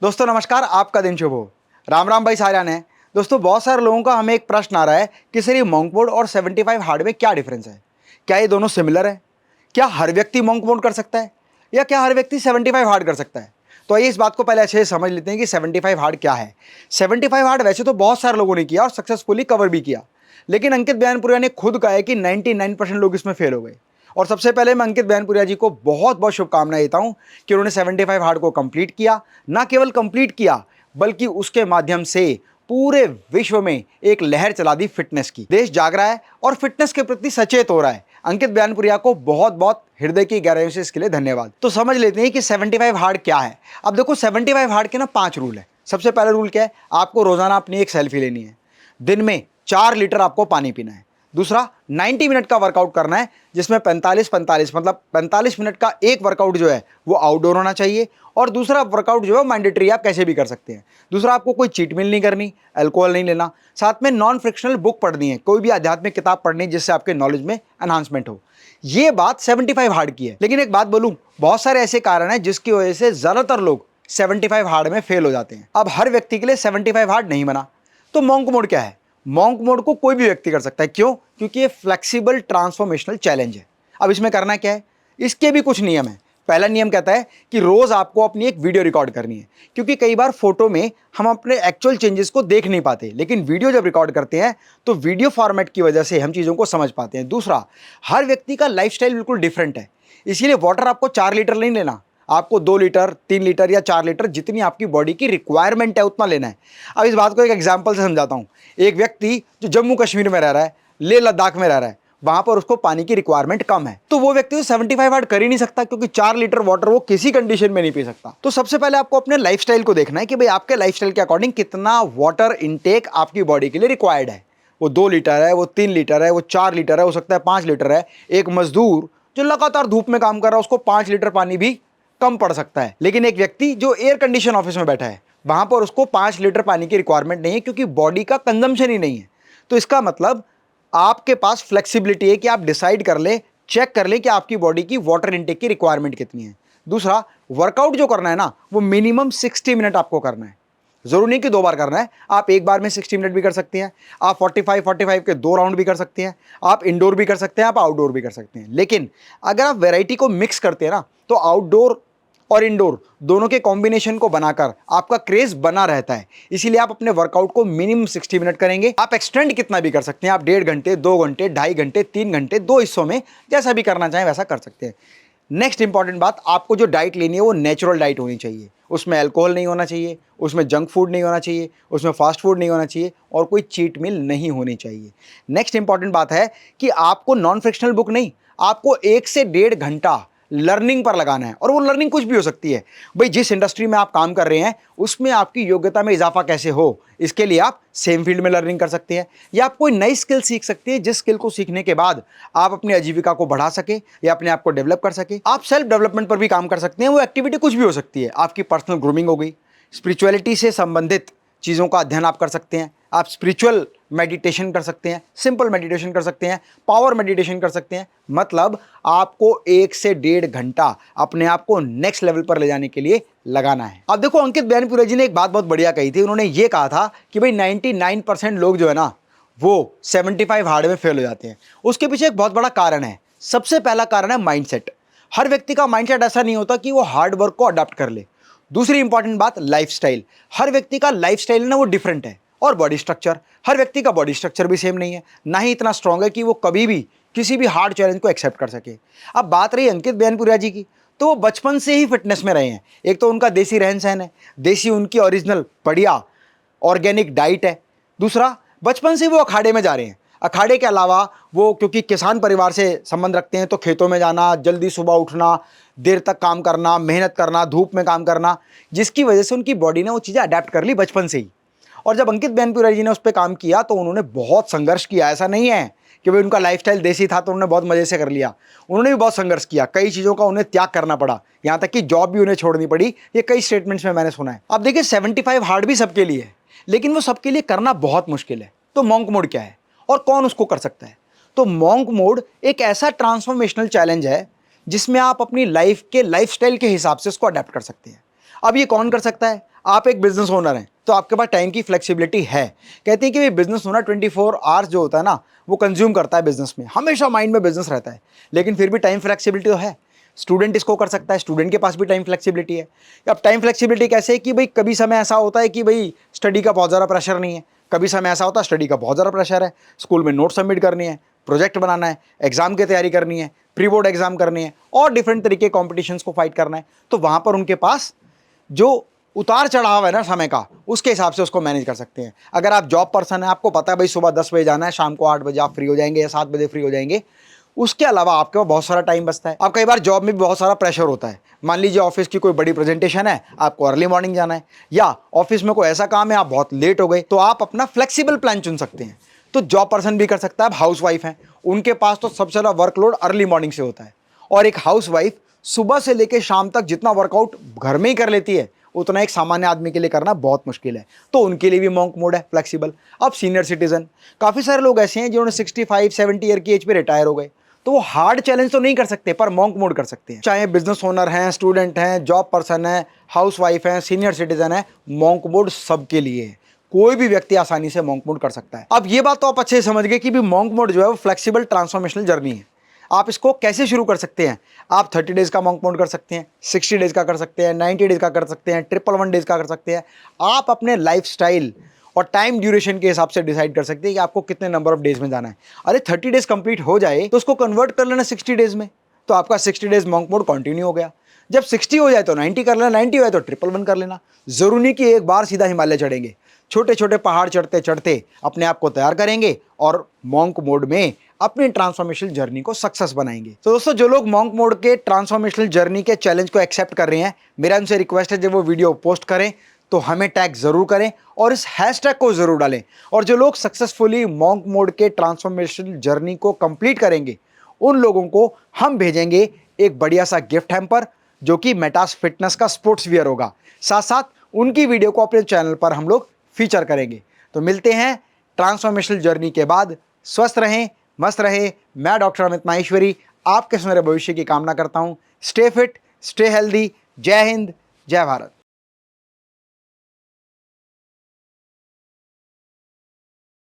दोस्तों नमस्कार, आपका दिन शुभ हो। राम राम भाई सारिया ने। दोस्तों बहुत सारे लोगों का हमें एक प्रश्न आ रहा है कि सर ये मॉन्क मोड और 75 हार्ड में क्या डिफरेंस है? क्या ये दोनों सिमिलर है? क्या हर व्यक्ति मॉन्क मोड कर सकता है या क्या हर व्यक्ति 75 हार्ड कर सकता है? तो आइए इस बात को पहले अच्छे से समझ लेते हैं कि 75 हार्ड क्या है। 75 हार्ड वैसे तो बहुत सारे लोगों ने किया और सक्सेसफुली कवर भी किया, लेकिन अंकित बयानपुरिया ने खुद कहा है कि 99% लोग इसमें फेल हो गए। और सबसे पहले मैं अंकित बयानपुरिया जी को बहुत बहुत शुभकामनाएं देता हूं कि उन्होंने 75 हार्ड को कंप्लीट किया। ना केवल कंप्लीट किया बल्कि उसके माध्यम से पूरे विश्व में एक लहर चला दी फिटनेस की। देश जाग रहा है और फिटनेस के प्रति सचेत हो रहा है। अंकित बयानपुरिया को बहुत बहुत हृदय की गहराइयों से इसके लिए धन्यवाद। तो समझ लेते हैं कि 75 हार्ड क्या है। अब देखो 75 हार्ड के ना 5 रूल है। सबसे पहला रूल क्या है? आपको रोजाना अपनी एक सेल्फी लेनी है। दिन में 4 लीटर आपको पानी पीना है। दूसरा 90 मिनट का वर्कआउट करना है, जिसमें 45-45 मतलब 45 मिनट का एक वर्कआउट जो है वो आउटडोर होना चाहिए और दूसरा वर्कआउट जो है मैंडेटरी, आप कैसे भी कर सकते हैं। दूसरा, आपको कोई चीट मील नहीं करनी, अल्कोहल नहीं लेना, साथ में नॉन फ्रिक्शनल बुक पढ़नी है, कोई भी आध्यात्मिक किताब पढ़नी है जिससे आपके नॉलेज में एनहांसमेंट हो। ये बात 75 हार्ड की है। लेकिन एक बात बोलूं, बहुत सारे ऐसे कारण हैं जिसकी वजह से ज्यादातर लोग 75 हार्ड में फेल हो जाते हैं। अब हर व्यक्ति के लिए 75 हार्ड नहीं बना। तो मॉन्क मोड क्या है? मॉन्क मोड को कोई भी व्यक्ति कर सकता है। क्यों? क्योंकि ये फ्लेक्सिबल ट्रांसफॉर्मेशनल चैलेंज है। अब इसमें करना क्या है? इसके भी कुछ नियम है। पहला नियम कहता है कि रोज आपको अपनी एक वीडियो रिकॉर्ड करनी है, क्योंकि कई बार फोटो में हम अपने एक्चुअल चेंजेस को देख नहीं पाते, लेकिन वीडियो जब रिकॉर्ड करते हैं तो वीडियो फॉर्मेट की वजह से हम चीज़ों को समझ पाते हैं। दूसरा, हर व्यक्ति का लाइफस्टाइल बिल्कुल डिफरेंट है, इसीलिए वाटर आपको 4 लीटर नहीं लेना, आपको 2 लीटर, 3 लीटर या 4 लीटर जितनी आपकी बॉडी की रिक्वायरमेंट है उतना लेना है। अब इस बात को एक एग्जाम्पल से समझाता हूँ। एक व्यक्ति जो जम्मू कश्मीर में रह रहा है, लेह लद्दाख में रह रहा है, वहां पर उसको पानी की रिक्वायरमेंट कम है, तो वो व्यक्ति तो 75 हार्ड कर ही नहीं सकता, क्योंकि 4 लीटर वाटर वो किसी कंडीशन में नहीं पी सकता। तो सबसे पहले आपको अपने लाइफस्टाइल को देखना है कि भाई आपके लाइफस्टाइल के अकॉर्डिंग कितना वाटर इनटेक आपकी बॉडी के लिए रिक्वायर्ड है। वो 2 लीटर है, वो 3 लीटर है, वो 4 लीटर है, हो सकता है 5 लीटर है। एक मजदूर जो लगातार धूप में काम कर रहा है उसको 5 लीटर पानी भी कम पड़ सकता है। लेकिन एक व्यक्ति जो एयर कंडीशन ऑफिस में बैठा है, वहां पर उसको 5 लीटर पानी की रिक्वायरमेंट नहीं है, क्योंकि बॉडी का कंजम्पशन ही नहीं है। तो इसका मतलब आपके पास फ्लेक्सिबिलिटी है कि आप डिसाइड कर ले, चेक कर ले कि आपकी बॉडी की वाटर इनटेक की रिक्वायरमेंट कितनी है। दूसरा, वर्कआउट जो करना है ना, वो मिनिमम 60 मिनट आपको करना है। जरूरी नहीं कि 2 बार करना है, आप एक बार में 60 मिनट भी कर सकते हैं, आप 45 के 2 राउंड भी कर सकते हैं, आप इंडोर भी कर सकते हैं, आप आउटडोर भी कर सकते हैं। लेकिन अगर आप वैरायटी को मिक्स करते हैं ना, तो आउटडोर और इंडोर दोनों के कॉम्बिनेशन को बनाकर आपका क्रेज बना रहता है। इसीलिए आप अपने वर्कआउट को मिनिमम 60 मिनट करेंगे। आप एक्सटेंड कितना भी कर सकते हैं, आप 1.5 घंटे, 2 घंटे, 2.5 घंटे, 3 घंटे, 2 हिस्सों में जैसा भी करना चाहें वैसा कर सकते हैं। नेक्स्ट इंपॉर्टेंट बात, आपको जो डाइट लेनी है वो नेचुरल डाइट होनी चाहिए। उसमें अल्कोहल नहीं होना चाहिए, उसमें जंक फूड नहीं होना चाहिए, उसमें फास्ट फूड नहीं होना चाहिए और कोई चीट मील नहीं होनी चाहिए। नेक्स्ट इंपॉर्टेंट बात है कि आपको नॉन फ्रिक्शनल बुक नहीं, आपको 1 से 1.5 घंटा लर्निंग पर लगाना है। और वो लर्निंग कुछ भी हो सकती है। भाई जिस इंडस्ट्री में आप काम कर रहे हैं उसमें आपकी योग्यता में इजाफा कैसे हो, इसके लिए आप सेम फील्ड में लर्निंग कर सकते हैं, या आप कोई नई स्किल सीख सकते हैं जिस स्किल को सीखने के बाद आप अपनी आजीविका को बढ़ा सके या अपने आप को डेवलप कर सके। आप सेल्फ डेवलपमेंट पर भी काम कर सकते हैं। वो एक्टिविटी कुछ भी हो सकती है। आपकी पर्सनल ग्रूमिंग हो गई, स्पिरिचुअलिटी से संबंधित चीज़ों का अध्ययन आप कर सकते हैं, आप स्पिरिचुअल मेडिटेशन कर सकते हैं, सिंपल मेडिटेशन कर सकते हैं, पावर मेडिटेशन कर सकते हैं। मतलब आपको 1 से 1.5 घंटा अपने आप को नेक्स्ट लेवल पर ले जाने के लिए लगाना है। अब देखो अंकित बयानपुरिया जी ने एक बात बहुत बढ़िया कही थी। उन्होंने ये कहा था कि भाई 99% लोग जो है ना वो 75 हार्ड में फेल हो जाते हैं। उसके पीछे एक बहुत बड़ा कारण है। सबसे पहला कारण है माइंडसेट। हर व्यक्ति का माइंडसेट ऐसा नहीं होता कि वो हार्ड वर्क को अडॉप्ट कर ले। दूसरी इंपॉर्टेंट बात, लाइफस्टाइल। हर व्यक्ति का लाइफस्टाइल ना वो डिफरेंट है। और बॉडी स्ट्रक्चर, हर व्यक्ति का बॉडी स्ट्रक्चर भी सेम नहीं है, ना ही इतना स्ट्रांग है कि वो कभी भी किसी भी हार्ड चैलेंज को एक्सेप्ट कर सके। अब बात रही अंकित बयानपुरिया जी की, तो वो बचपन से ही फिटनेस में रहे हैं। एक तो उनका देसी रहन सहन है, देसी उनकी ओरिजिनल बढ़िया ऑर्गेनिक डाइट है। दूसरा, बचपन से वो अखाड़े में जा रहे हैं। अखाड़े के अलावा वो क्योंकि किसान परिवार से संबंध रखते हैं, तो खेतों में जाना, जल्दी सुबह उठना, देर तक काम करना, मेहनत करना, धूप में काम करना, जिसकी वजह से उनकी बॉडी ने वो चीज़ें अडेप्ट कर ली बचपन से ही। और जब अंकित बयानपुरिया जी ने उस पर काम किया तो उन्होंने बहुत संघर्ष किया। ऐसा नहीं है कि भाई उनका लाइफस्टाइल देसी था तो उन्होंने बहुत मज़े से कर लिया। उन्होंने भी बहुत संघर्ष किया, कई चीज़ों का उन्हें त्याग करना पड़ा, यहाँ तक कि जॉब भी उन्हें छोड़नी पड़ी। ये कई स्टेटमेंट्स में मैंने सुना है। अब देखिए 75 हार्ड भी सबके लिए है, लेकिन वो सबके लिए करना बहुत मुश्किल है। तो मॉन्क मोड क्या है और कौन उसको कर सकता है? तो मॉन्क मोड एक ऐसा ट्रांसफॉर्मेशनल चैलेंज है जिसमें आप अपनी लाइफ के लाइफस्टाइल के हिसाब से उसको अडेप्ट कर सकते हैं। अब ये कौन कर सकता है? आप एक बिजनेस ओनर हैं तो आपके पास टाइम की फ्लेक्सिबिलिटी है। कहते हैं कि भाई बिजनेस ओनर 24 आवर्स जो होता है ना वो कंज्यूम करता है बिजनेस में, हमेशा माइंड में बिजनेस रहता है, लेकिन फिर भी टाइम फ्लेक्सिबिलिटी तो है। स्टूडेंट इसको कर सकता है, स्टूडेंट के पास भी टाइम फ्लेक्सिबिलिटी है। अब टाइम फ्लेक्सिबिलिटी कैसे है कि भाई कभी समय ऐसा होता है कि भाई स्टडी का बहुत ज़्यादा प्रेशर नहीं है, कभी समय ऐसा होता है स्टडी का बहुत ज़्यादा प्रेशर है, स्कूल में नोट सबमिट करनी है, प्रोजेक्ट बनाना है, एग्जाम की तैयारी करनी है, प्री बोर्ड एग्जाम करनी है और डिफरेंट तरीके कॉम्पिटिशन्स को फाइट करना है। तो वहाँ पर उनके पास जो उतार चढ़ाव है ना समय का, उसके हिसाब से उसको मैनेज कर सकते हैं। अगर आप जॉब पर्सन है, आपको पता है भाई सुबह 10 बजे जाना है, शाम को 8 बजे आप फ्री हो जाएंगे या 7 बजे फ्री हो जाएंगे, उसके अलावा आपके पास बहुत सारा टाइम बचता है। अब कई बार जॉब में भी बहुत सारा प्रेशर होता है, मान लीजिए ऑफिस की कोई बड़ी प्रेजेंटेशन है, आपको अर्ली मॉर्निंग जाना है, या ऑफिस में कोई ऐसा काम है आप बहुत लेट हो गए, तो आप अपना फ्लेक्सिबल प्लान चुन सकते हैं। तो जॉब पर्सन भी कर सकता है। अब हाउस वाइफ है, उनके पास तो सबसे ज़्यादा वर्कलोड अर्ली मॉर्निंग से होता है, और एक हाउस वाइफ सुबह से लेकर शाम तक जितना वर्कआउट घर में ही कर लेती है उतना एक सामान्य आदमी के लिए करना बहुत मुश्किल है। तो उनके लिए भी मॉन्क मोड है फ्लेक्सिबल। अब सीनियर सिटीजन, काफ़ी सारे लोग ऐसे हैं जिन्होंने 65-70 ईयर की एज पे रिटायर हो गए, तो वो हार्ड चैलेंज तो नहीं कर सकते पर मॉन्क मोड कर सकते हैं। चाहे बिजनेस ओनर हैं, स्टूडेंट हैं, जॉब पर्सन है, हाउस वाइफ हैं, सीनियर सिटीजन है, मॉन्क मोड सबके लिए है। कोई भी व्यक्ति आसानी से मॉन्क मोड कर सकता है। अब ये बात तो आप अच्छे से समझ गए कि भी मॉन्क मोड जो है वो फ्लेक्सिबल ट्रांसफॉर्मेशनल जर्नी है। आप इसको कैसे शुरू कर सकते हैं? आप 30 डेज का मॉन्क मोड कर सकते हैं, 60 डेज का कर सकते हैं, 90 डेज का कर सकते हैं, 111 डेज का कर सकते हैं। आप अपने लाइफस्टाइल और टाइम ड्यूरेशन के हिसाब से डिसाइड कर सकते हैं कि आपको कितने नंबर ऑफ डेज में जाना है। अरे 30 डेज कंप्लीट हो जाए तो उसको कन्वर्ट कर लेना 60 डेज में, तो आपका 60 डेज मॉन्क मोड कंटिन्यू हो गया। जब 60 हो जाए तो 90 कर लेना, 90 हो जाए तो 111 कर लेना। जरूरी नहीं कि एक बार सीधा हिमालय चढ़ेंगे, छोटे छोटे पहाड़ चढ़ते चढ़ते अपने आप को तैयार करेंगे और मॉन्क मोड में अपनी ट्रांसफॉर्मेशनल जर्नी को सक्सेस बनाएंगे। तो दोस्तों, जो लोग मॉन्क मोड के ट्रांसफॉर्मेशनल जर्नी के चैलेंज को एक्सेप्ट कर रहे हैं, मेरा उनसे रिक्वेस्ट है जब वो वीडियो पोस्ट करें तो हमें टैग जरूर करें और इस हैशटैग को जरूर डालें। और जो लोग सक्सेसफुली मॉन्क मोड के ट्रांसफॉर्मेशनल जर्नी को कंप्लीट करेंगे उन लोगों को हम भेजेंगे एक बढ़िया सा गिफ्ट हैम्पर जो कि मेटास फिटनेस का स्पोर्ट्स वियर होगा। साथ साथ उनकी वीडियो को अपने चैनल पर हम लोग फीचर करेंगे। तो मिलते हैं ट्रांसफॉर्मेशनल जर्नी के बाद। स्वस्थ रहें, मस्त रहे। मैं डॉक्टर अमित माहेश्वरी आपके सुनहरे भविष्य की कामना करता हूं। Stay fit, stay healthy. जय हिंद, जय भारत।